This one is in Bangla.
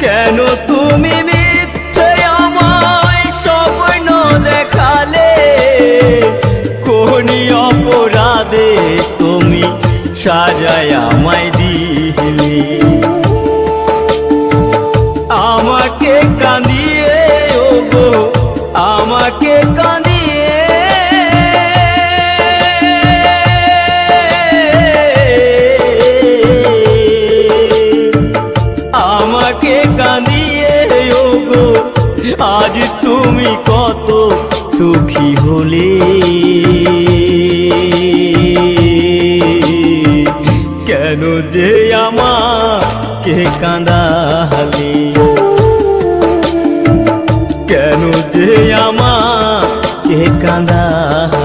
কেন তুমি মিথ্যে আমায় স্বপ্ন দেখালে, কোনি অপরাধে তুমি সাজায় আমায় দিলে। আমাকে কাঁদিয়ে ওগো আমাকে কাঁদিয়ে, আমাকে কাঁদিয়ে ওগো আজ তুমি কত সুখী হলে। কেন যে আমাকে কাঁদালে, কেন যে আমাকে কাঁদালে।